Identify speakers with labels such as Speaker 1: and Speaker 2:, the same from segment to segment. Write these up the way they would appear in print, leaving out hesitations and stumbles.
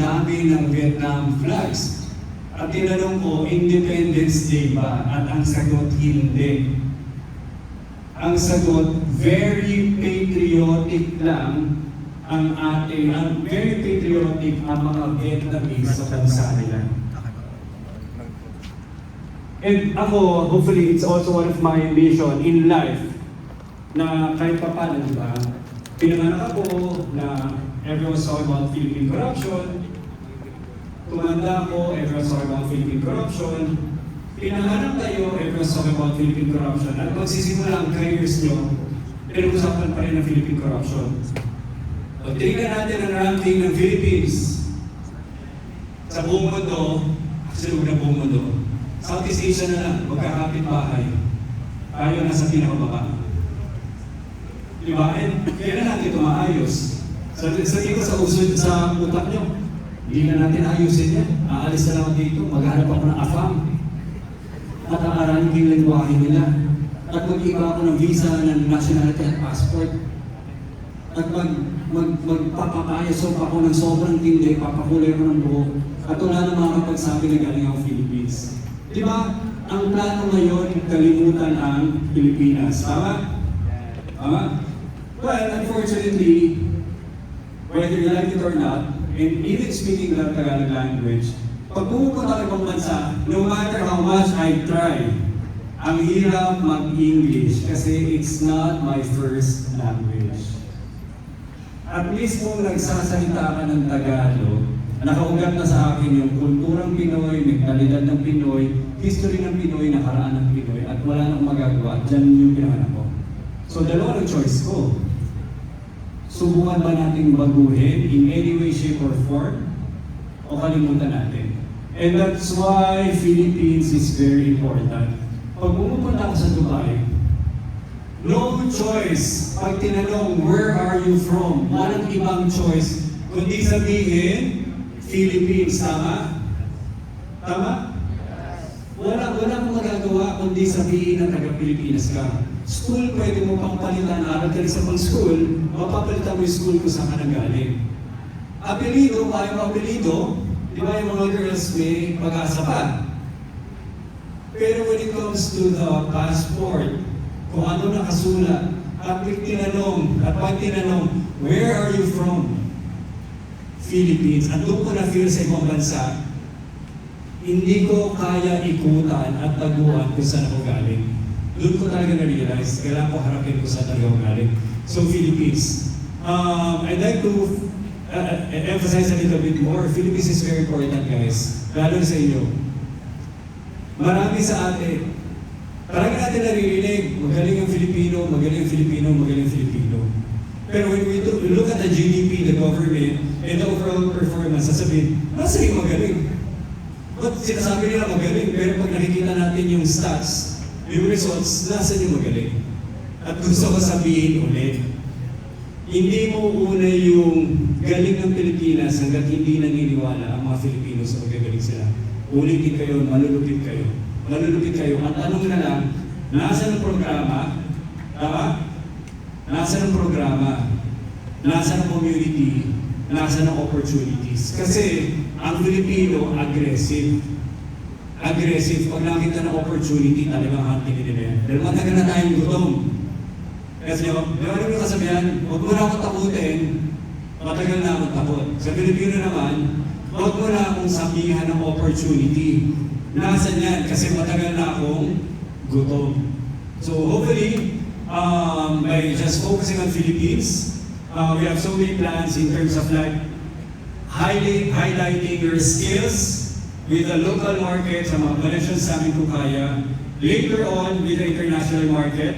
Speaker 1: dami ng Vietnam flags. At tinanong ko, Independence Day ba? At ang sagot, hindi. Ang sagot, very patriotic lang ang ating, very patriotic ang mga Vietnamese sa bansa nila. And ako, hopefully, it's also one of my mission in life na kahit pa paano, di ba? Pinanganak ako na everyone's talking about Philippine corruption. Tumanda ako, everyone's talking about Philippine corruption. Pinanganak tayo, everyone's talking about Philippine corruption. At magsisimula ang careers nyo, pinag-usapan pa rin ang Philippine corruption. Pag tingnan natin ang ranking ng Philippines sa buong mundo, actually huwag na buong mundo, Southeast Asia na lang, magkakapit bahay. Tayo nasa pinakababa. Diba? And kailan natin ito maayos? Sa usod sa utak nyo, hindi na natin ayusin yan. Aalis na lang ako dito, maghanap ako ng AFAM. At aaranin ko yung lingwahe nila. At mag-iba ako ng visa ng nationality at passport. At magpapakayasok ako ng sobrang tindi, papakulay ko ng buhok. At wala na makakapagsabi na galing ako Philippines. Di ba? Ang plano ngayon, kalimutan ang Pilipinas. Tama? Tama? Well, unfortunately, whether you like it or not, and even speaking the Tagalog language, pag pumupunta ka ibang bansa, no matter how much I try, ang hirap mag-English kasi it's not my first language. At least kung nagsasalita ka ng Tagalog, nakaugat na sa akin yung kulturang Pinoy, mentalidad ng Pinoy, history ng Pinoy, nakaraan ng Pinoy, at wala nang magagawa. Diyan yung pinanganak ko. So dalawa ng choice ko. Subukan ba nating baguhin in any way, shape, or form? O kalimutan natin? And that's why Philippines is very important. Pag pumupunta ako sa Dubai, no choice. Pag tinanong, where are you from? Walang ibang choice. Kundi sabihin, Philippines. Tama? Tama? Wala kang magagawa kundi sabihin na taga-Pilipinas ka. School, pwede mo pang palitan, aral ka rin sa pang school, mapapalitan mo yung school kung saan ka nagaling. Apelido, kaya mo apelido, di ba yung mga girls may pag-asa pa? Pero when it comes to the passport, kung ano nakasulat, at pag tinanong, where are you from? Philippines. At doon ko na-feel sa ibang bansa, hindi ko kaya ikutan at taguan kung saan ako galing. Doon ko talaga na-realize, kailangan ko harapin kung saan talaga ako galing. So, Philippines. I'd like to emphasize a little bit more. Philippines is very important, guys. Lalo sa inyo. Marami sa atin, talaga natin naririnig, magaling ang Filipino, magaling ang Filipino, magaling ang Filipino. Pero when we look at the GDP, the government, and the overall performance, sasabihin, nasa yung magaling? But sinasabi nila magaling, pero pag nakikita natin yung stats, yung results, nasa yung magaling? At gusto ko sabihin ulit, hindi mo una yung galing ng Pilipinas hanggat hindi naniniwala ang mga Filipino sa magagaling sila. Ulitin kayo, malulupit kayo. Malulupit kayo. Ang tanong na lang, nasa ng programa? Tama? Nasa ng programa? Nasa ng community? Nasa ng opportunities? Kasi ang Filipino, aggressive. Aggressive. Pag nakita ng opportunity, talagang hunting nila yan. Dahil matagal na tayong gutom. Kasi di ba yung kasabihan, huwag mo na akong takutin, matagal na akong takot. Sa Filipino naman, huwag mo na akong sabihan ng opportunity. Nasaan yan? Kasi matagal na akong gutom. So hopefully, by just focusing on Philippines, we have so many plans in terms of like highlighting your skills with the local market sa mga connections sa amin kung kaya. Later on, with the international market,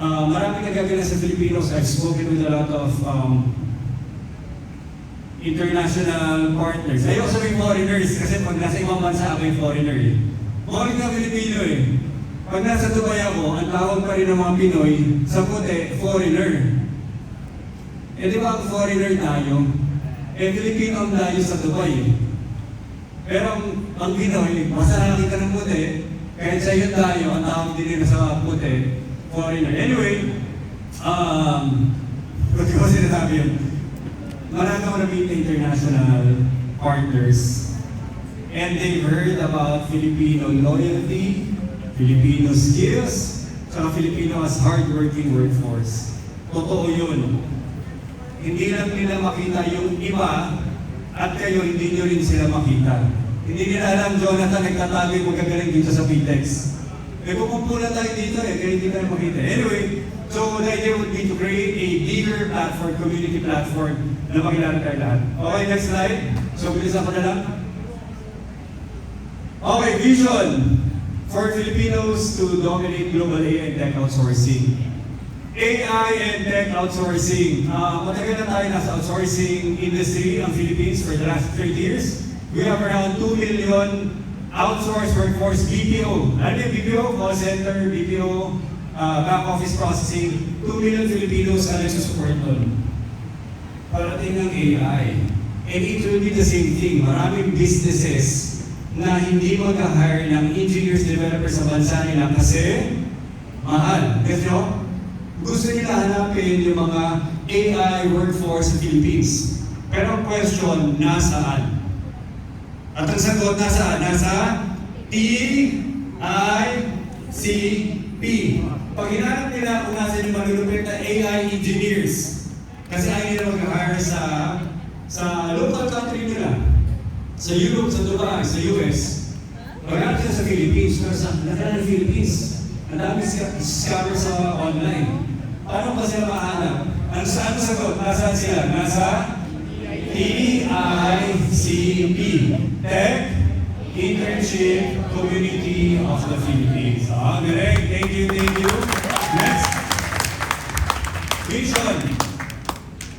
Speaker 1: maraming nagagana sa Filipinos. I've spoken with a lot of international partners. Ayaw sabihin foreigners kasi pag nasa ibang bansa ako yung foreigner eh. Foreign na Filipino eh. Pag nasa Dubai ako, ang tawag pa rin ng mga Pinoy, sa puti, foreigner. Eh di ba ang foreigner tayo? Eh Filipino ang tayo sa Dubai eh. Pero ang Pinoy, basta nakita ng puti, kahit sa iyo tayo, ang tawag din nila sa puti, foreigner. Anyway, ba't ko sinasabi yun? Marami ako na-meet na international partners. And they've heard about Filipino loyalty, Filipino skills, saka Filipino as hardworking workforce. Totoo yun. Hindi lang nila makita yung iba at kayo hindi nyo rin sila makita. Hindi nila alam, Jonathan, nagtatago yung magagaling dito sa PTEX. May pupupulan tayo dito kaya hindi ka na makita. Anyway, so the idea would be to create a bigger platform, community platform na makilala tayo lahat. Okay, next slide. So, bilisan ko na lang. Okay, vision for Filipinos to dominate global AI and tech outsourcing. AI and tech outsourcing. Matagal na tayo nasa outsourcing industry ang Philippines for the last 30 years. We have around 2 million outsourced workforce BPO. Ano yung BPO? Call center, BPO, back office processing. 2 million Filipinos ang nagsusupport nun. Parating ng AI. And it will be the same thing. Maraming businesses na hindi mag-hire ng engineers, developers sa bansa nila kasi mahal. Kasi gusto nila hanapin yung mga AI workforce sa Philippines. Pero ang question, nasaan? At ang sagot, nasaan? Nasa TICP. Pag hinanap nila kung nasa yung malulupit na AI engineers, kasi ayaw nila mag-hire sa local country nila, sa Europe, sa Dubai, sa US. Maghanap sila sa Philippines, pero sa lahat ng Philippines, ang dami scammer sa online. Paano ba sila mahanap? Ano sagot? Nasaan sila? Nasa TICP, Tech Internship Community of the Philippines. Galing. Thank you. Next. Vision.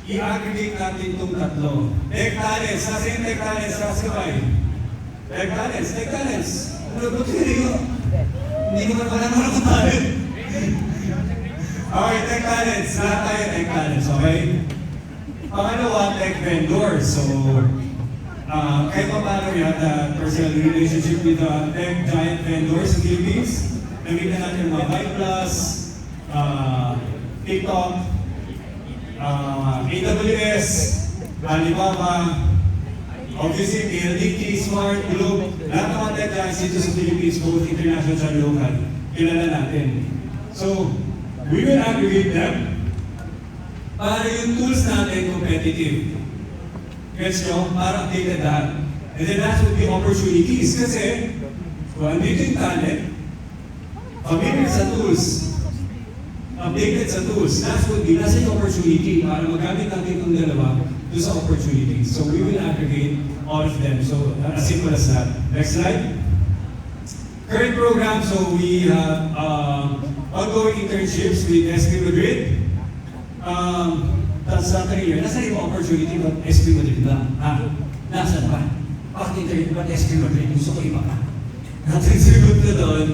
Speaker 1: I-aggregate natin itong tatlo. Tech Talents. Nasa yung Tech Talents? Kasabay. Tech Talents. Ano ba ito yun? Hindi naman pala naman ako talent. Okay, Tech Talents. Lahat tayo Tech Talents, okay? Pangalawa, Tech Vendors. So, kahit pa paano we have the personal relationship with the tech giant vendors in the Philippines. Namita natin mga Byte Plus, TikTok, AWS, Alibaba, obviously PLDT, Smart, Globe, lahat ng mga tech giants dito sa Philippines, both international and local, kilala natin. So, we will aggregate them para yung tools natin competitive. Gets nyo? Para updated lahat. And then that would be opportunities. Kasi, kung andito yung talent, familiar sa tools, updated sa tools, that would be, nasa yung opportunity para magamit natin itong dalawa doon sa opportunities. So we will aggregate all of them. So as simple as that. Next slide. Current program, so we have ongoing internships with SP Madrid. Tapos sa 3 years, nasa yung opportunity ba SP Madrid lang? Nasaan ba? Bakit interview ba SP Madrid? Gusto ko iba pa. Natin sagot na doon.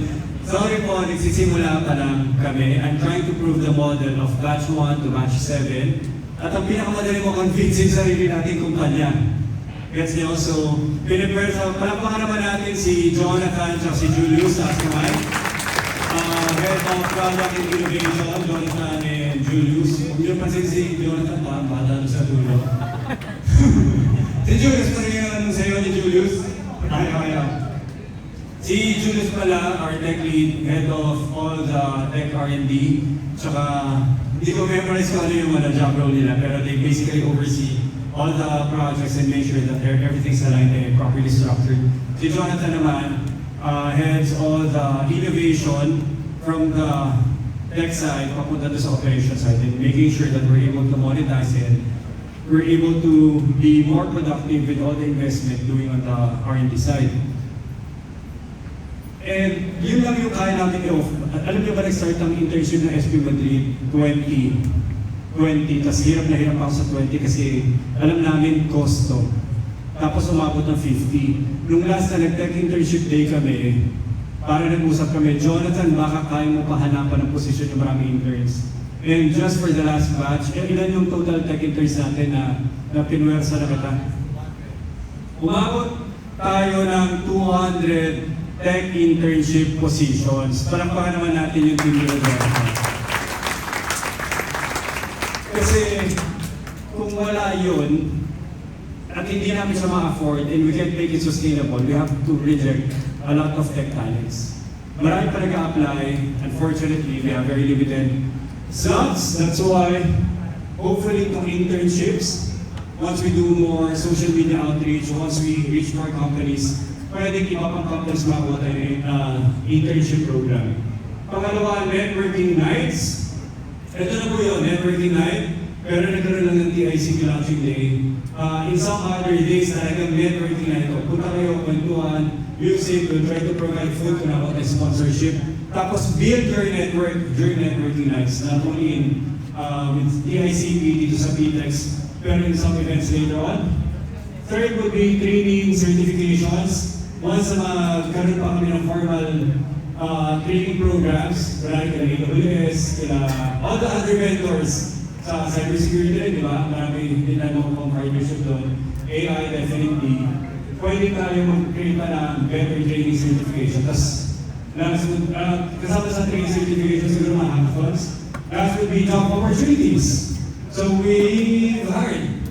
Speaker 1: Sorry po, nagsisimula pa lang kami. I'm trying to prove the model of batch 1 to batch 7. At ang pinakamadali mo convincing sarili natin kumpanya. Gets niyo? So, palakpakan naman natin si Jonathan at si Julius sa Askamay. Head of Product and Innovation, Jonathan and Julius. Huwag niyo pansin si Jonathan pa, bata sa dulo. Si Julius, pa rin yung anong sa'yo ni Julius? Kaya. Si Julius pala, our tech lead, head of all the tech R&D. Tsaka, hindi ko memorize kung ano yung job role nila, pero they basically oversee all the projects and make sure that everything's aligned and properly structured. Si Jonathan naman, heads all the innovation from the tech side papunta to sa operation side and making sure that we're able to monetize it. We're able to be more productive with all the investment doing on the R&D side. And yun lang yung kaya natin i-offer. Alam niyo ba nag-start ang internship ng SP Madrid 20, tapos hirap na hirap ako sa 20 kasi alam namin cost to. Tapos umabot ng 50. Nung last na nag-tech internship day kami, para nag-usap kami, Jonathan, baka kaya mo pahanapan ng posisyon yung maraming interns. And just for the last batch, ilan yung total tech interns natin na pinwersa na kita? Umabot tayo ng 200 tech internship positions. Palakpakan naman natin yung team nila. Kasi kung wala yun, at at hindi namin siya ma-afford and we can't make it sustainable, we have to reject a lot of tech talents. Marami pa nag-a-apply. Unfortunately, we have very limited slots. That's why, hopefully, itong internships, once we do more social media outreach, once we reach more companies, pwedeng iba pang companies makuha tayo ng internship program. Pangalawa, networking nights. Ito na po yun, networking night. Pero nagkaroon lang ng TICP Launching Day. In some other days, talagang networking night. Punta kayo, kwentuhan, music, we'll try to provide food kung nakuha tayo sponsorship. Tapos build your network during networking nights. Not only in with TICP dito sa PTEX, pero in some events later on. Third would be training certifications. Once na magkaroon pa kami ng formal training programs, like AWS, all the other vendors sa cybersecurity rin, di ba? Marami din tayo mga partnership doon. AI, definitely. Pwede tayo mag-create pa ng better training certification. Tapos, kasama sa training certification, siguro mga hackathons. Last would be job opportunities. So we hired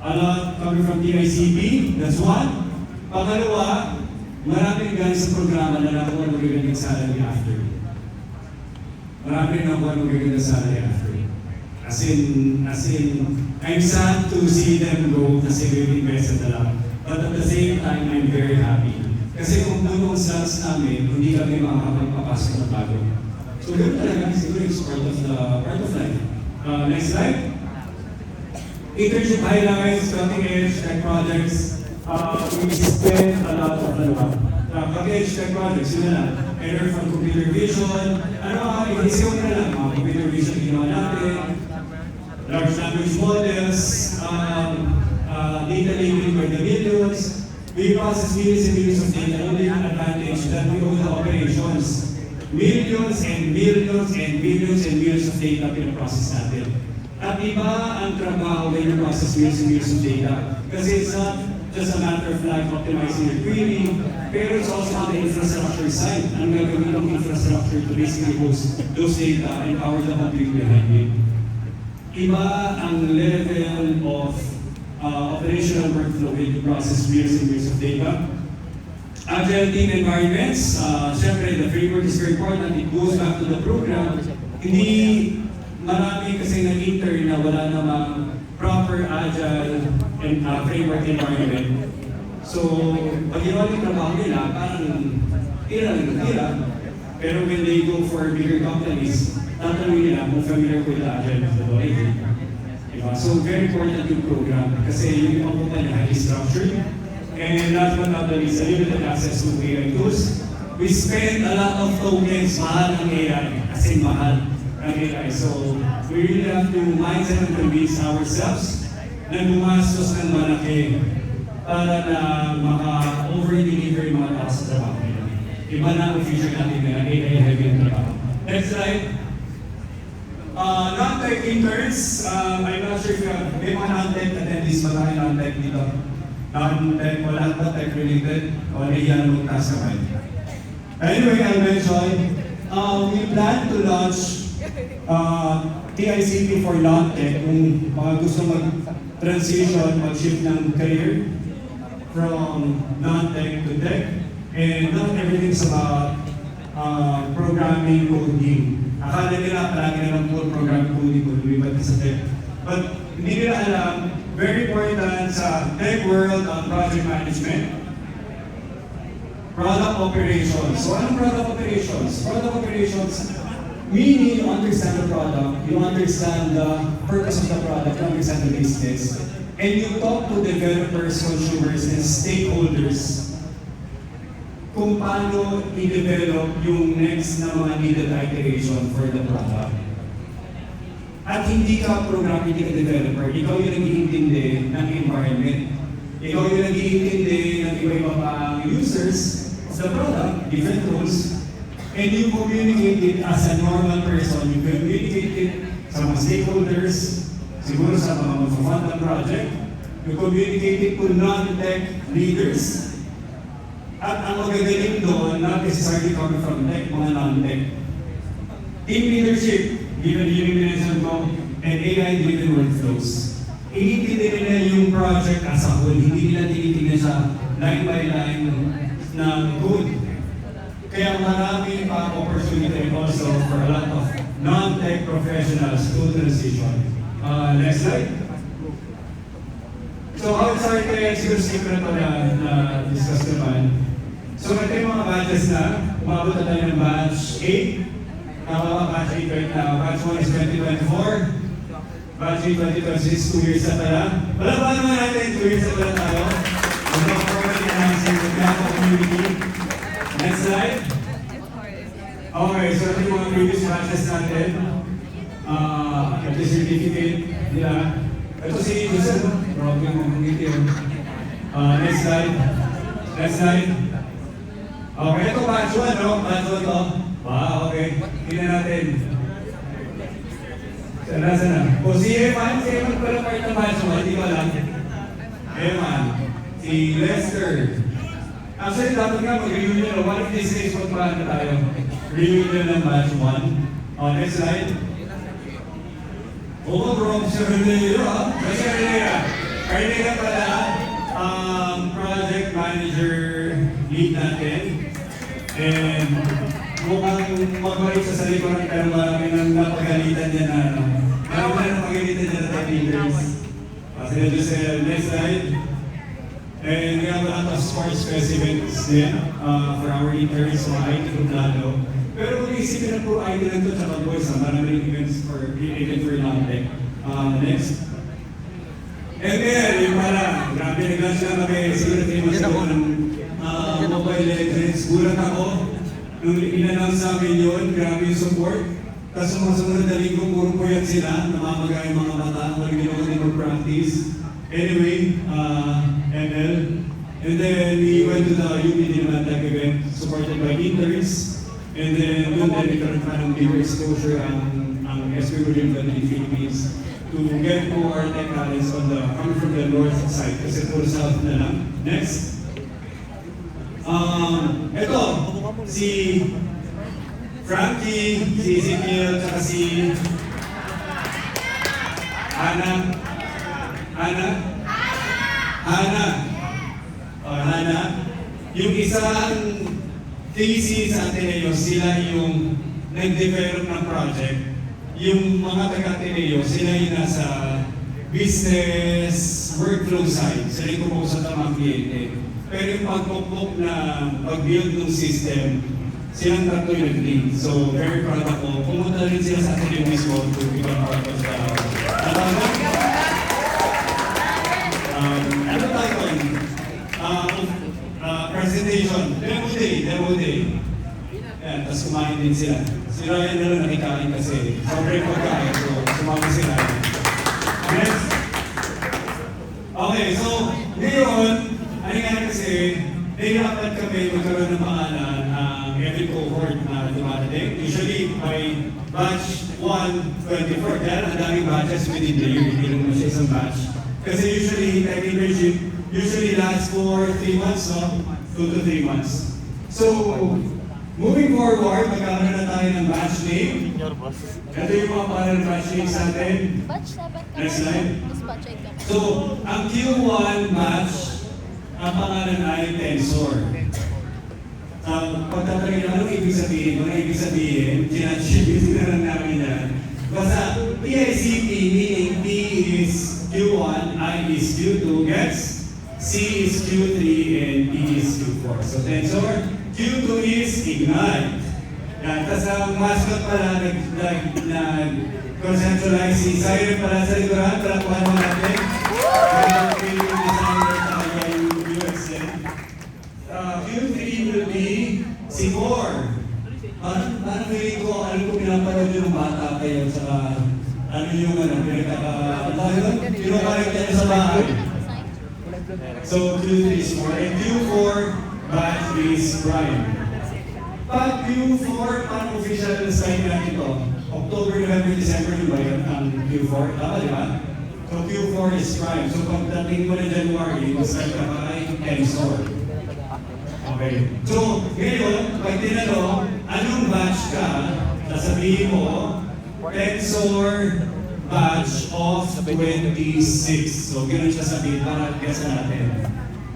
Speaker 1: a lot coming from TICP, that's one. Pangalawa, maraming galing sa programa na nakuha ng magagandang salary after. Marami rin nakuha ng magagandang salary after. As in, I'm sad to see them go kasi we've invested a lot. But at the same time, I'm very happy. Kasi kung doon ang slots namin, hindi kami makakapagpapasok na bago. So yun talaga, siguro it's part of life. Next slide. Internship highlights, cutting edge tech projects. We spend a lot of cutting edge tech projects, yun na lang. Either from computer vision, i-discount na lang, mga computer vision ginawa natin, large language models, data labeling by the millions. We process millions and millions of data, only an advantage that we own the operations. Millions and millions and millions and millions of data pinaprocess natin. At iba ang trabaho when you process millions and millions of data. Kasi it's not just a matter of like optimizing your query, pero it's also on the infrastructure side. Ang gagawin ng infrastructure to basically host those data and power the compute behind it. Iba ang level of operational workflow when you process millions and millions of data. Agile team environments, syempre the framework is very important. It goes back to the program. Hindi marami kasi nag-intern na wala namang proper agile and framework environment. So, pag ginawa yung trabaho nila, parang tira. Pero when they go for bigger companies, tatanungin nila kung familiar with the agile methodology. Diba? So, very important yung program kasi yung pagpunta niya highly structured. And last but not least, limited access to AI tools. We spend a lot of tokens, mahal ang AI, as in mahal ang AI. So, we really have to mindset and convince ourselves na gumastos ng malaki para na maka-over-deliver yung mga tao sa trabaho nila. Iba na ang future natin na AI-heavy ang trabaho. Next slide. Non-tech interns, I'm not sure if you have, may mga non-tech attendees ba tayo non-tech dito? Non-tech, wala ba tech related? O nahiya na magtaas kamay? Anyway, I'll mention, we plan to launch TICP for non-tech kung mga gusto mag-transition, mag-shift ng career from non-tech to tech. And not everything's about programming, coding. Akala nila palagi nalang puro programming, coding, lumipat ka sa tech. But hindi nila alam, very important sa tech world, project management, product operations. So anong product operations? Product operations, meaning you understand the product, you understand the purpose of the product, you understand the business, and you talk to developers, consumers, and stakeholders kung paano i-develop yung next na mga needed iteration for the product. At hindi ka program, hindi ka developer, ikaw yung nag-iintindi ng environment. Ikaw yung nag-iintindi ng iba-iba pang users of the product, different roles, and you communicate it as a normal person. You communicate it sa mga stakeholders, siguro sa mga mag-fund ng project. You communicate it to non-tech leaders. At ang magagaling doon, not necessarily coming from tech, mga non-tech. Team leadership, given yung minention ko, and AI-driven workflows. inintindi nila yung project as a whole. Hindi nila tinitingnan sa line by line ng code. Kaya marami pa opportunity also for a lot of non-tech professionals to transition. Next slide. So how it started, siguro secret na discuss naman. So ito yung mga batches na, umabot na tayo ng batch 8. Batch 8 right now. Batch 1 is 2024. Batch 8, 2026, 2 years na pala. Wala ba naman natin, 2 years na pala tayo? We're already announcing the Quiapo community. Next slide. Okay, so ito yung mga previous batches natin. Ito certificate nila. Ito si Joseph. Grabe yung mga ngiti yun. Next slide. Next slide. Okay, ito batch 1, no? Batch 1 to. Wow, okay. Tingnan natin. Nasa na? O si Eman pala part ng batch 1, hindi ko alam. Eman. Si Lester. Actually, dapat nga mag-reunion. One of these days, magpahan na tayo. Reunion ng batch 1. Next slide. Oo, bro. Si Renea, ha? Si Renea. Renea pala, project manager lead natin. And mukhang mabait sa salikuran pero marami nang napagalitan niya na ano. Marami na napagalitan niya na leaders. Sila Joseph, next slide. And we have a lot of sports events din for our interns, mga IT group lalo. Pero kung isipin na po IT lang ito, tsaka boys, maraming events for non-tech. Next. And then, yung pala, grabe nag-lunch na kami, siguro kayo masagot ng Mobile Legends. Gulat ako, nung in-announce namin yun, grabe yung support. Tapos mga sumunod na linggo, puro puyat sila, namamaga yung mga mata, walang ginawa din mag-practice. Anyway, ML. And then we went to the UP Tech event, supported by interns. And then yun din, nagkaroon pa ng bigger exposure ang SB William in the Philippines to get more tech talents coming from the north side, kasi puro south na lang. Next. Ito, si Frankie, si Ezekiel, at si Hannah. Yung isang thesis sa Ateneo, sila yung nag-develop ng project. Yung mga taga-Ateneo, sila yung nasa business workflow side. Sila yung kumpong sa tamang kliyente. Pero yung pagpupok na pag-build ng system, silang tatlo yung nag-lead. So, very proud ako. Pumunta rin sila sa Ateneo mismo to become part of the ano tayo yun? Presentation. Demo day. Yan, tapos kumain din sila. Si Ryan na lang nakikain kasi sobrang pagkain. So, sumama sila. Next. Okay, so, ngayon, ano nga kasi, nahirapan kami magkaroon ng pangalan every cohort na dumadating. Usually, by batch 1, 24. Kaya ang daming batches within the year. Hindi lang siya isang batch. Kasi usually, tech internship usually lasts for 3 months, no? 2 to 3 months. So, moving forward, magkakaroon na tayo ng batch name. Ito yung mga pangalan ng batch names natin. Next slide. So, ang Q1 batch, ang pangalan ay Tensor. Pagtatanggin, anong ibig sabihin? Mga ibig sabihin, sinatship na lang namin yan. Basta, PICT, meaning P is Q1, I is Q2, gets? C is Q3, and E is Q4. So, Tensor, Q2 is Ignite. Yan, tapos ang mascot pala, nag-conceptualize si Siren pala sa likuran, palakuhan mo natin. Yung designer talaga yung UXN. Q3 will be si 4. Parang feeling ko, alam ko pinapanood yung bata kayo sa ano yung pinakakarek niya sa bahay. So Q3 is 4 and Q4 batch is Brian. Pag Q4, paano official na sign natin ito? October, November, December yung ba yun ang Q4? Tama, di ba? So Q4 is Prime. So pagdating mo na January, mag-start ka pa ay Tensor. Okay. So ngayon, pag tinanong, anong batch ka, sasabihin mo, Tensor batch of 26. So, ganun siya sabihin para gasa natin.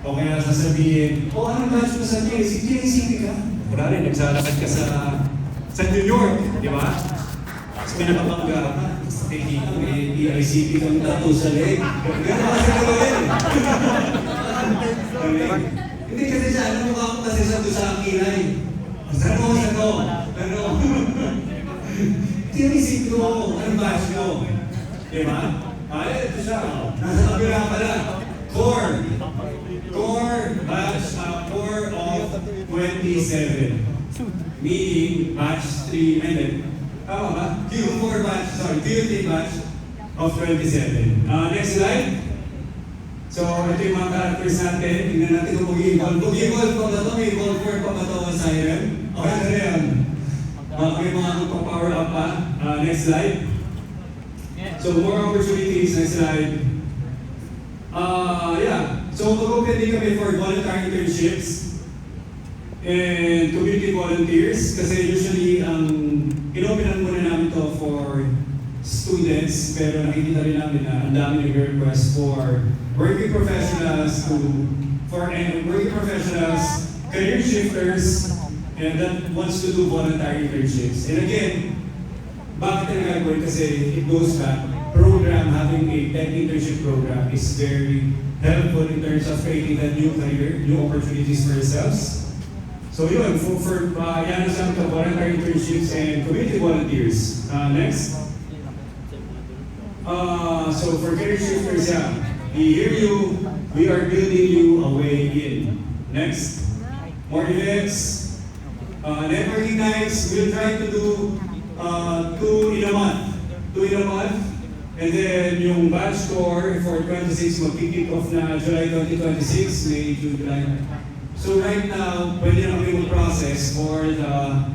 Speaker 1: O kaya sasabihin, anong batch mo sa JCP? JCP ka? Wala rin, nagsalakad ka sa New York, di ba? Tapos may nakabangga ka. May EICP kang tattoo sa leg. Ganun kasi gawin. Hindi kasi siya, ano mukha ko kasi sa doon sa kilay. Sano. Pero, tinisip ko, anong batch mo? Diba? Ito siya. Nasa kabila pala. Core batch, core of 27. Meaning, batch 3, tama ba? Q4 batch, Q3 batch of 27. Next slide. So, ito yung mga characters natin. Tingnan natin kung mag-evolve. Mag-evolve pa ba ito? May evolve pa ba ito ang siren? Okay na yan. May mga magpa-power up pa. Next slide. So, more opportunities. Next slide. So, mag-open din kami for voluntary internships and community volunteers. Kasi usually, inopenan muna namin to for students, pero nakikita rin namin na ang dami nag-request for working professionals, career shifters, and that wants to do voluntary internships. And again, bakit na gagawin? Kasi it goes back. Having a tech internship program is very helpful in terms of creating that new career, new opportunities for yourselves. So yun, yan ang sabi ko, voluntary internships and community volunteers. Next. So for career shifters, we hear you, we are building you a way in. Next. More events. Networking nights, we'll try to do 2 in a month. And then yung batch score for 26 mag-kick off na July 2026, May, June, July. So right now, pwede na kami mag-process for the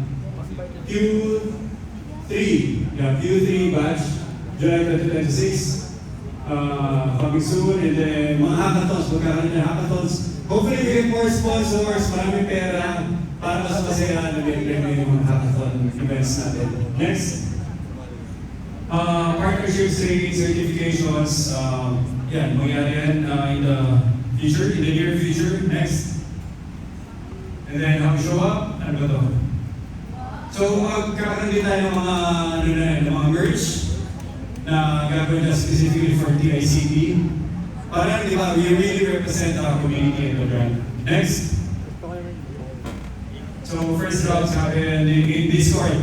Speaker 1: Q3 batch, July 2026. Coming soon, and then mga hackathons, magkakaroon ng hackathons. Hopefully, we get more sponsors, maraming pera, para mas masaya na may mga hackathon events natin. Next. Partnerships, training, certifications, mangyari yan in the near future. Next. And then, how we show up? Ano ba ito? So, magkakaroon din tayo ng mga merch na gagawin na specifically for TICT. Parang, di ba, we really represent our community in the brand. Next. So, first drops happen in Discord.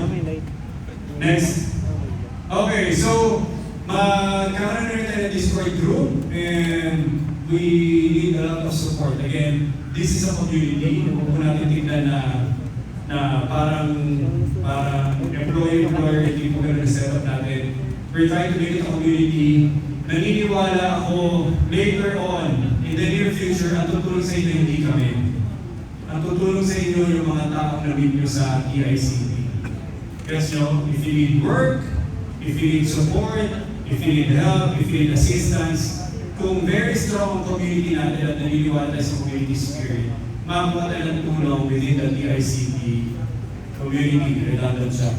Speaker 1: Next. Okay, so magkakaroon na rin tayo ng Discord group and we need a lot of support. Again, this is a community. Huwag po natin tignan na parang employer, hindi po ganun na setup natin. We're trying to make it a community. Naniniwala ako later on, in the near future, ang tutulong sa inyo hindi kami. Ang tutulong sa inyo yung mga taong na-meet nyo sa TICT. Yes, if you need work, if you need support, if you need help, if you need assistance, kung very strong ang community natin at naniniwala tayo sa community spirit, makakuha tayo ng tulong within the TICT community, redundant siya.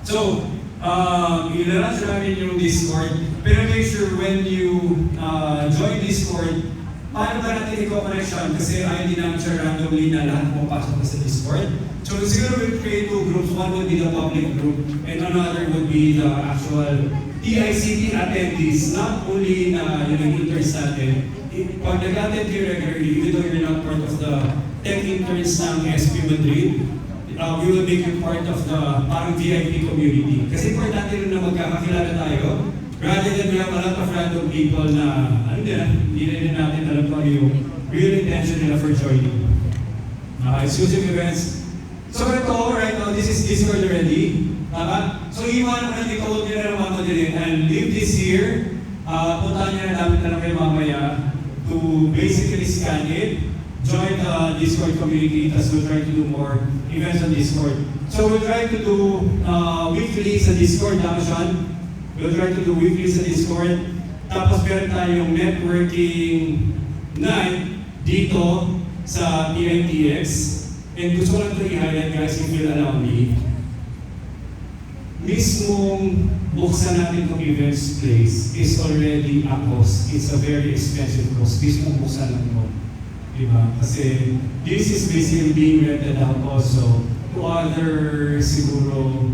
Speaker 1: So, ilalunch namin yung Discord, pero make sure when you join Discord, paano ba natin i-connection? Kasi ayaw din namin siya randomly na lahat pumapasok sa Discord. So siguro we'll create 2 groups. One would be the public group and another would be the actual TICT attendees. Not only na yung interns natin. Pag nag-attend kayo regularly, even though you're not part of the tech interns ng SP Madrid, we will make you part of the parang VIP community. Kasi importante rin na magkakakilala tayo. Rather than we have a lot of random people na hindi rin natin alam kung yung real intention nila for joining. Exclusive events. So right now, this is Discord already. So iwan ko na i-code nyo na naman ko din and leave this here. Puntahan nyo na namin na lang kayo mamaya to basically scan it, join the Discord community, tapos we'll try to do more events on Discord. So we'll try to do weekly sa Discord, Sean. We'll try to do weekly sa Discord. Tapos meron tayong networking night dito sa TITX. And gusto ko lang ito i-highlight guys, if you'll allow me. mismong buksan natin itong events place is already a cost. It's a very expensive cost. Mismong buksan lang ito. Diba? Kasi this is basically being rented out also to other siguro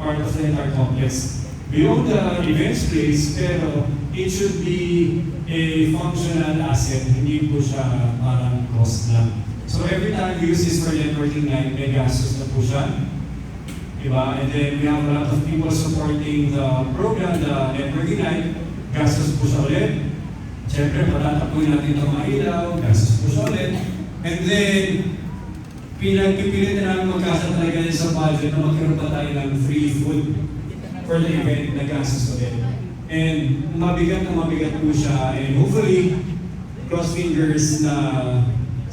Speaker 1: part of the entire complex. Beyond the events place, pero it should be a functional asset, hindi po siya parang cost lang. So every time we use this for networking night, may gastos na po siya. Diba? And then we have a lot of people supporting the program, the networking night, gastos po siya ulit. Siyempre, patatapuin natin itong mga ilaw, gastos po siya ulit. And then, pinagpipilit na namin magkasa talaga sa budget na magkaroon pa tayo ng free food for the event na gastos ulit. And mabigat na mabigat po siya. And hopefully, cross fingers na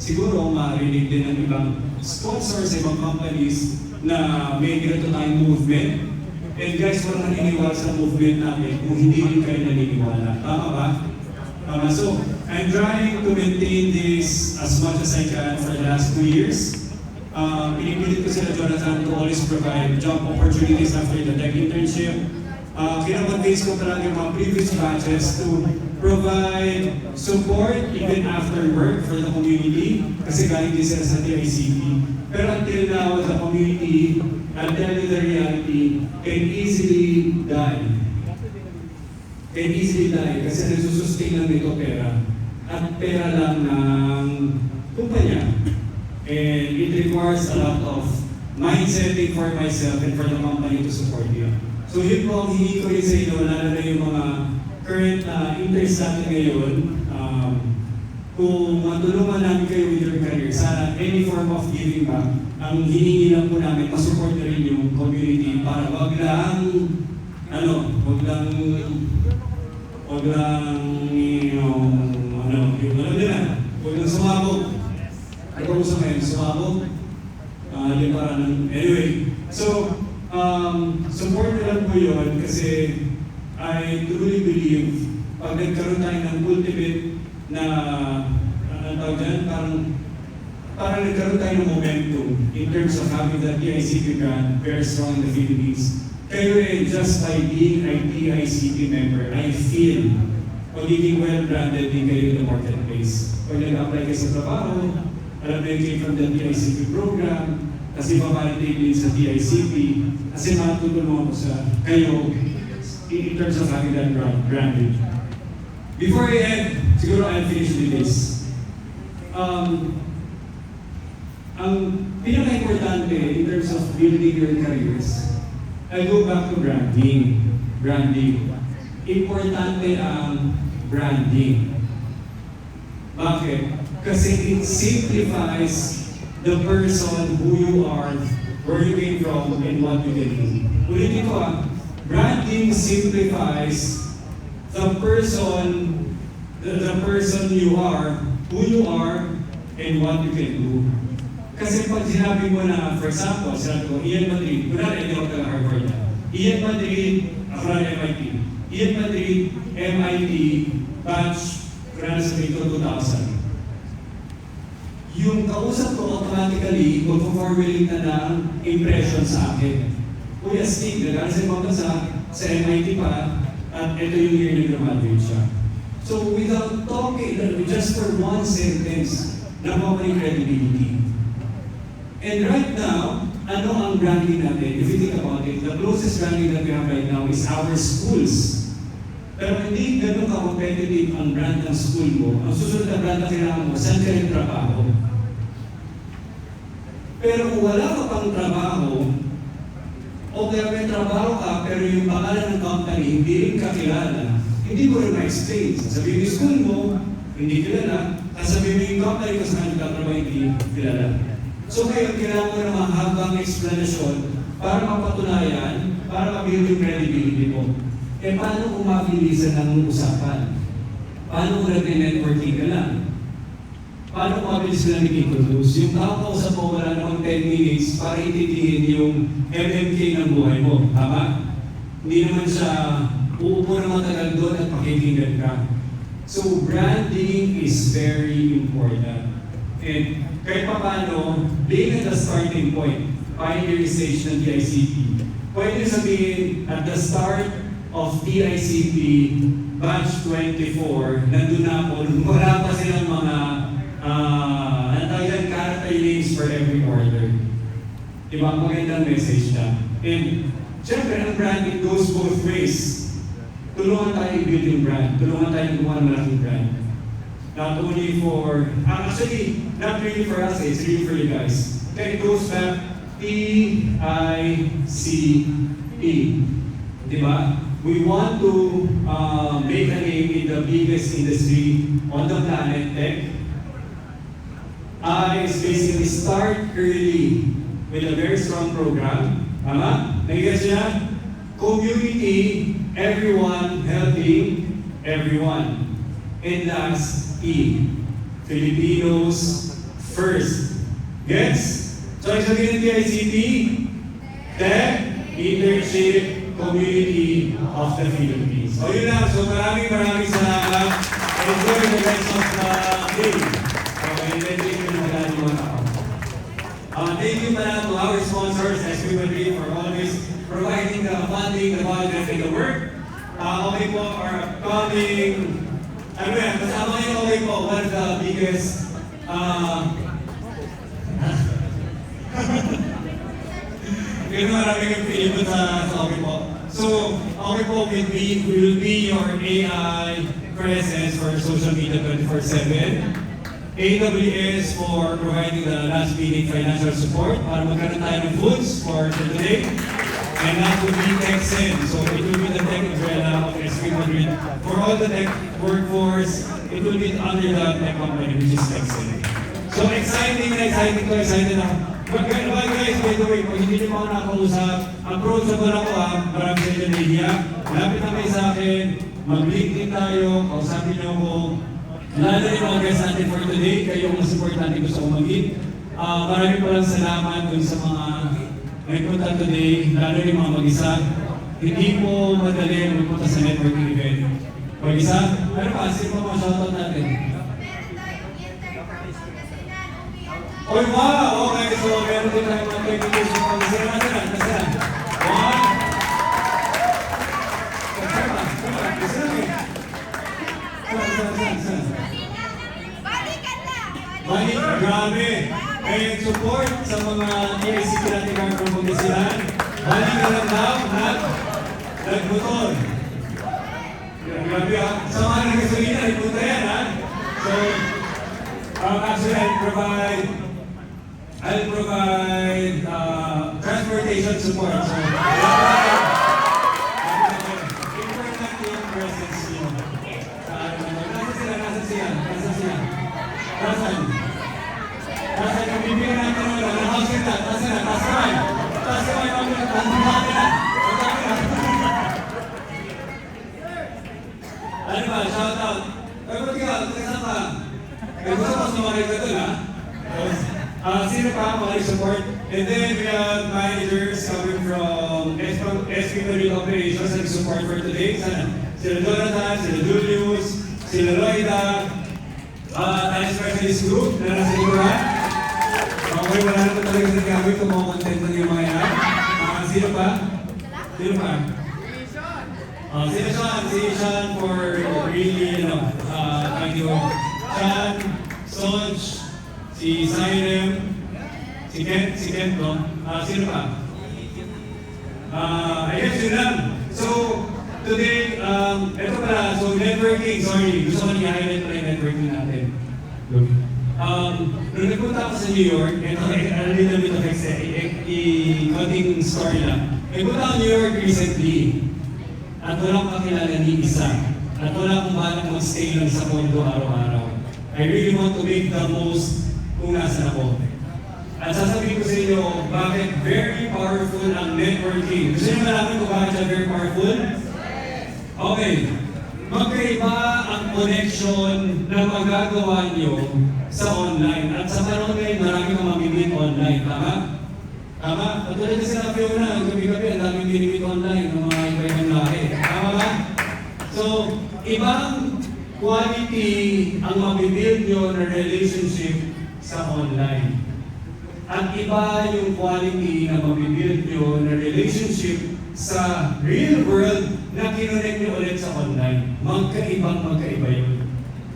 Speaker 1: siguro marinig din ng ibang sponsors, ibang companies na may ganito tayong movement. And guys, walang naniniwala sa movement namin kung hindi rin kayo naniniwala. Tama ba? So, I'm trying to maintain this as much as I can for the last 2 years. Pinipilit ko sila, Jonathan, to always provide job opportunities after the tech internship. Kinakonvince ko talaga yung mga previous batches to provide support even after work for the community kasi galing din sila sa TICP. Pero until now, the community, I'll tell you the reality, can easily die. Can easily die kasi nagsusustain lang nito pera. At pera lang ng kumpanya. And it requires a lot of mindsetting for myself and for the company to support you. So yun po ang hingi ko rin sa inyo, lalo na yung mga current interest natin ngayon. Kung matulungan namin kayo with your career, sana any form of giving back, ang hiningi lang po namin, masupport na rin yung community para wag lang huwag lang sumabog. Ano ko gusto ngayon? Sumabog? Anyway, so, support na lang po yun kasi I truly believe pag nagkaroon tayo ng ultimate na parang nagkaroon tayo ng momentum in terms of having the TICP brand very strong in the Philippines. Kayo just by being a TICP member, I feel magiging well-branded din kayo in the marketplace. Pag nag-apply kayo sa trabaho, alam na kayo from the TICP program, kasi mavalidate din sa TICP, kasi matutulungan ko sa kayo in terms of having that branding. Before I end, siguro I'll finish with this. Ang pinaka-importante in terms of building your careers, I go back to branding. Branding. Importante ang branding. Bakit? Kasi it simplifies the person who you are, where you came from, and what you can do. Ulitin ko branding simplifies the person you are, who you are, and what you can do. Kasi pag sinabi mo na, for example, sinabi ko, Ian Madrid, kunwari hindi ako taga-Harvard na. Ian Madrid, ako na MIT. Ian Madrid, MIT, batch, kunwari sa dito, 2000. Yung kausap ko automatically, magpo-formulate na ng impression sa akin. Kuya Steve, nag-aaral sa ibang bansa, sa MIT pa, at ito yung year na graduate siya. So without talking, just for one sentence, nakuha yung credibility. And right now, ano ang branding natin? If you think about it, the closest branding that we have right now is our schools. Pero hindi ganun ka-competitive ang brand ng school mo. Ang susunod na brand na kailangan mo, saan ka rin trabaho? Pero kung wala ka pang trabaho, o kaya may trabaho ka, pero yung pangalan ng company hindi rin kakilala, hindi mo rin ma-explain. Sasabihin yung school mo, hindi kilala. Sasabihin mo yung company kung saan nagtatrabaho, hindi kilala. So ngayon, kailangan mo ng mahabang explanation para mapatunayan, para mabuild yung credibility mo. Eh paano kung mabilisan ng usapan? Paano kung nag-networking ka lang? Paano kung mabilis ka lang i-introduce? Yung kausap mo wala namang 10 minutes para itindihin yung MMK ng buhay mo. Tama? Hindi naman siya uupo na matagal doon at pakikinggan ka. So branding is very important. And kahit pa paano, being at the starting point, pioneer stage ng TICP, pwede sabihin at the start of TICT batch 24, nandun na ako, wala pa silang mga natayan character names for every order. Diba? Magandang message na. And syempre, ang branding goes both ways. Tulungan tayo i-build yung brand. Tulungan tayo gumawa ng malaking brand. Not only for, actually, not really for us, it's really for you guys. Okay, it goes back TICE. Diba? We want to make a name in the biggest industry on the planet, tech. I is basically start early with a very strong program. Tama? Nag-guess niya? Community, everyone helping everyone. And last, E. Filipinos first. Gets? So, sabihin ng TICT, Tech, Internship, Community of the Philippines. So, yun lang. So, maraming salamat. Enjoy the rest of the day. Okay, let's take it na natin mga tao. Thank you pala to our sponsors, SB Madrid, for always providing the funding, the budget, and the work. Okay po, our upcoming, ano yan, kasama kayo okay po, one of the biggest, kaya marami kang pinipot sa okay po. So, okay po will be your AI presence for social media 24/7. AWS for providing the last minute financial support para magkaroon tayo ng foods for today. And that would be TechSend. So it will be the tech umbrella of SB Madrid. For all the tech workforce, it will be under the tech company, which is TechSend. So exciting ako. But guys, by the way, kung hindi niyo ako nakausap, approachable ako marami sa inyo media. Lapit na kayo sa akin, mag-LinkedIn tayo, kausapin niyo ako. Lalo rin mga guys natin for today, kayo ang support natin gusto kong mag-eat. Maraming palang salamat dun sa mga nagpunta today, lalo rin mga mag-isa. Hindi po madali magpunta sa networking event. Mag-isa? Ano pa? Sino pa mga shoutout natin? Oy, wow! Okay, so meron din tayo mga technical sa Pangasinan. Nasaan? One. Balik, grabe. Kaya support sa mga TICT natin ng Pangasinan. Balik ka lang daw, nagmotor. Grabe ha. Sa mga nagasolina, nagpunta yan ha. So, actually, I'll provide transportation support. So, important yung presence nyo. Nasaan siya? Nasaan yung bibigyan natin ng house nila? Nasaan? Taas kamay. Ano ba? Shout out. Pagod ka, kasama ka. Gusto mo sumalig ka doon, ha? Sino pa mga support? And then we have managers coming from SB Madrid Operations and support for today. Sana? Sila Jonathan, sila Julius, sila Loida, tayo specialist group na nasa likuran. Okay, wala na talaga sa gagawin kung mga content na yung mga yan. Sino pa? Si Sean for really, thank you. Sean, Sonj, si Cyrem, si Kent, no? Sino pa? Ayun, yun lang. So, today, ito pala, so networking, sorry, gusto ko nag-highlight pala yung networking natin. Nung nagpunta ako sa New York, ito, a little bit of konting story lang. Nagpunta ako New York recently, at wala akong kakilala ni isa. At wala akong balak mag-stay lang sa condo araw-araw. I really want to make the most kung nasan ako. At sasabihin ko sa inyo, bakit very powerful ang networking. Gusto niyo malaman kung bakit siya very powerful? Okay. Magkaiba ang connection na magagawa niyo sa online. At sa panahon ngayon, marami kang mamimit online. Tama? Tama? Patulad na sila Fiona, gabi-gabi, ang daming binimit online ng mga iba-ibang lahi. Tama ba? So, ibang quality ang mabibuild nyo na relationship sa online. At iba yung quality na mabibuild nyo na relationship sa real world na kinonect nyo ulit sa online. Magkaiba yun.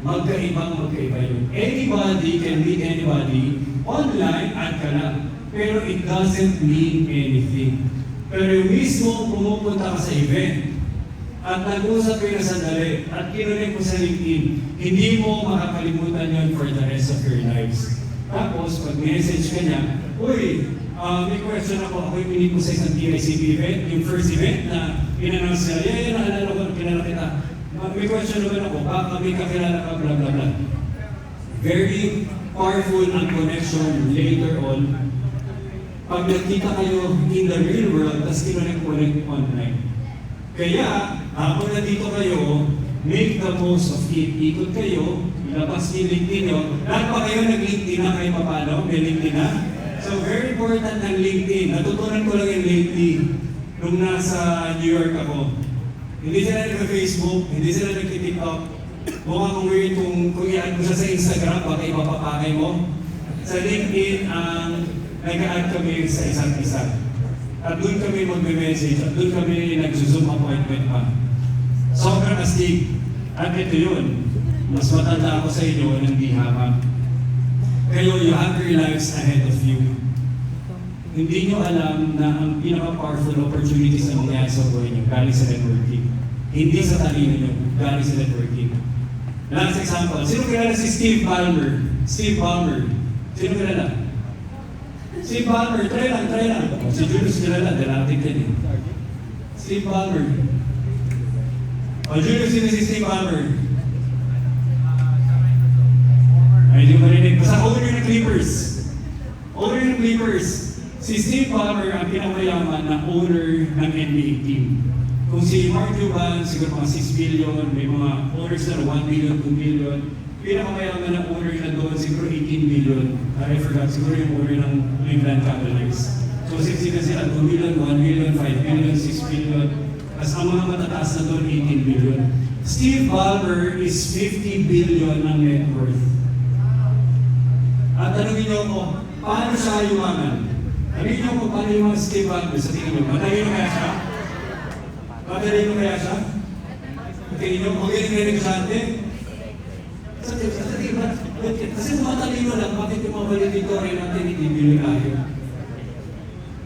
Speaker 1: Magkaiba yun. Anybody can meet anybody online at ka lang. Pero it doesn't mean anything. Pero yung mismo pumupunta ka sa event at nag-usap kayo na sandali at kinonect mo sa LinkedIn, hindi mo makakalimutan yun for the rest of your lives. Tapos, pag message ka niya, uy, may question ako pinili ko sa isang TICP event, yung first event na in-announce niya, naalala ko, kilala kita. May question naman ako, baka may kakilala ka, blah, blah, blah. Very powerful ang connection later on. Pag nakita kayo in the real world, tapos kinonect online. Kaya, habang nandito kayo, make the most of it. Ikot kayo, ilabas yung LinkedIn nyo. Lahat pa kayo nag-LinkedIn na kayo paano? May LinkedIn na? So very important ang LinkedIn. Natutunan ko lang yung LinkedIn nung nasa New York ako. Hindi sila nag-Facebook, hindi sila nag-TikTok. Mukha kong weird kung i-add mo siya sa Instagram, baka ipapapakay mo. Sa LinkedIn, nag-add kami sa isa't isa. At doon kami magme-message, at doon kami nag-zoom appointment pa. Sobrang astig. At ito yun, mas matanda ako sa inyo ng di habang. Kayo, you have your lives ahead of you. Hindi nyo alam na ang pinaka-powerful opportunities na mangyayari sa buhay nyo galing sa networking. Hindi sa talino nyo, galing sa networking. Last example, sino kilala si Steve Ballmer? Steve Ballmer. Sino kilala? Steve Ballmer, try lang. Si Julius kilala, dalating din eh. Steve Ballmer. Julius, sino si Steve Ballmer? Ay, hindi mo marinig. Basta owner ng Clippers. Owner ng Clippers. Si Steve Ballmer ang pinamayaman na owner ng NBA team. Kung si Mark Cuban, siguro mga 6 billion, may mga owners na 1 billion, 2 billion. Pinakamayaman na owner na doon, siguro 18 billion. I forgot, siguro yung owner ng Cleveland Cavaliers. So sila 2 billion, 1 billion, 5 billion, 6 billion. Tapos ang mga matataas na doon, 18 billion. Steve Ballmer is 50 billion ang net worth. At tanongin niyo ako, paano siya yumaman? Tanongin niyo ako, paano yumaman si Steve Ballmer sa tingin niyo? Matalino kaya siya? Matalino kaya siya? Tingin niyo, kung galing negosyante? Sa tingin ba? Kasi kung matalino lang, bakit yung mga valedictorian natin hindi bilyonario?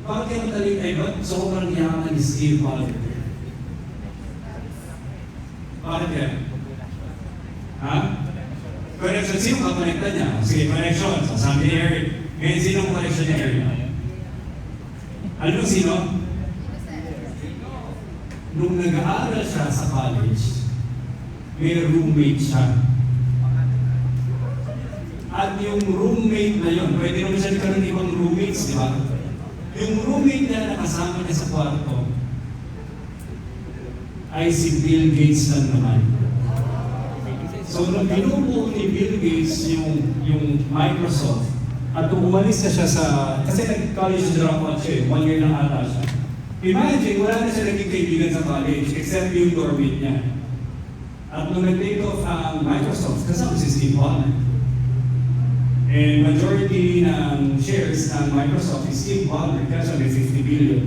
Speaker 1: Bakit yung matalino ay ba? Sobrang yaman ni Steve Ballmer. Bakit yan? Ha? Connection, sino kakonekta niya? Sige, connection. So, sabi ni Eric. Ngayon, sino ang connection ni Eric? Ano sino? Nung nag-aaral siya sa college, may roommate siya. At yung roommate na yun, pwede naman siya nagkaroon ng ibang roommates, di ba? Yung roommate na nakasama niya sa kwarto ay si Bill Gates lang naman. So, nung binubuo ni Bill Gates yung Microsoft, at nung umalis na siya sa, kasi nag-college dropout siya, 1 year lang ata siya. Imagine, wala na siya naging kaibigan sa college, except yung dormit niya. At nung nag-take off ang Microsoft, kasama si Steve Ballmer. And majority ng shares ng Microsoft is Steve Ballmer, kaya siya may 50 billion.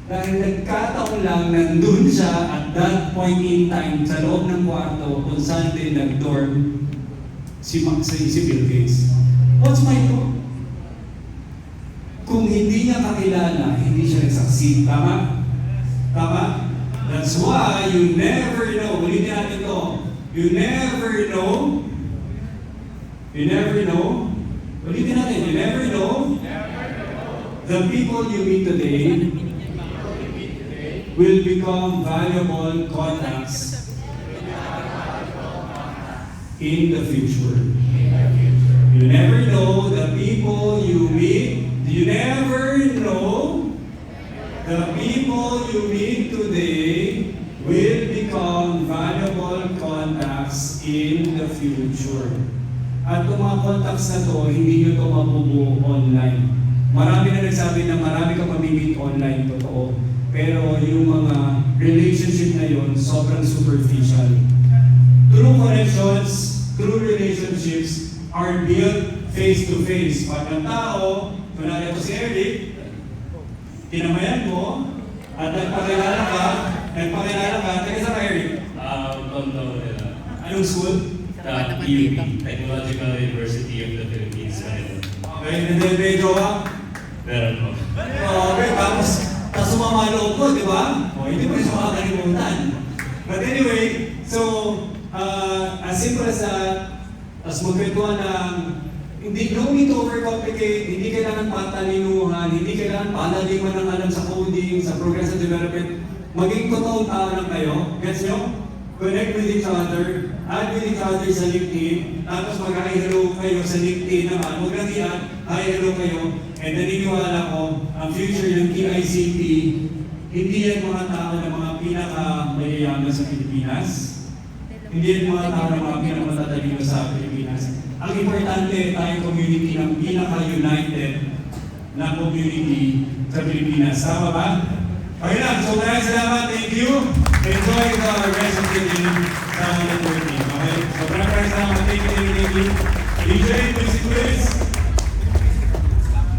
Speaker 1: Dahil nagkataon lang nandun siya at that point in time sa loob ng kwarto kung saan din nag-dorm si Bill Gates. What's my point? Kung hindi niya kakilala, hindi siya nagsucceed. Tama? Tama? That's why you never know. Ulitin natin ito. You never know. You never know. Ulitin natin. You never know. The people you meet today will become valuable contacts in the future. You never know the people you meet. You never know the people you meet today will become valuable contacts in the future. At itong mga contacts na to, hindi nyo ito mabubuo online. Marami na nagsabi na marami kang mamimit online, totoo. Pero yung mga relationship na yun, sobrang superficial. True connections, true relationships are built face-to-face. Pag ang tao, kunwari ito si Eric, tinamayan mo, at nagpakilala ka, taga sa Eric? Anong school?
Speaker 2: PUP, Technological University of the Philippines, Manila.
Speaker 1: Okay, and then may jowa?
Speaker 2: Meron po.
Speaker 1: Okay, tapos sumama loob ko, di ba? O, hindi mo rin siya makakalimutan. But anyway, so, as simple as that, as magkwentuhan ng, hindi, no need to overcomplicate, hindi kailangan patalinuhan, hindi kailangan palaliman ng alam sa coding, sa progressive development. Maging totoong tao lang kayo. Gets nyo? Connect with each other, add with each other sa LinkedIn, tapos mag-hi hello kayo sa LinkedIn naman. Huwag lang i-add, hi hello kayo. And naniniwala ko, ang future ng TICT, hindi yan mga tao na mga pinaka-mayayaman sa Pilipinas. Hindi yan mga tao na mga pinaka-matatalino sa Pilipinas. Ang importante, tayong community ng pinaka-united na community sa Pilipinas. Tama ba? Okay lang, so maraming salamat, thank you. Enjoy the rest of the day sa networking. Okay? So maraming salamat, thank you. DJ, please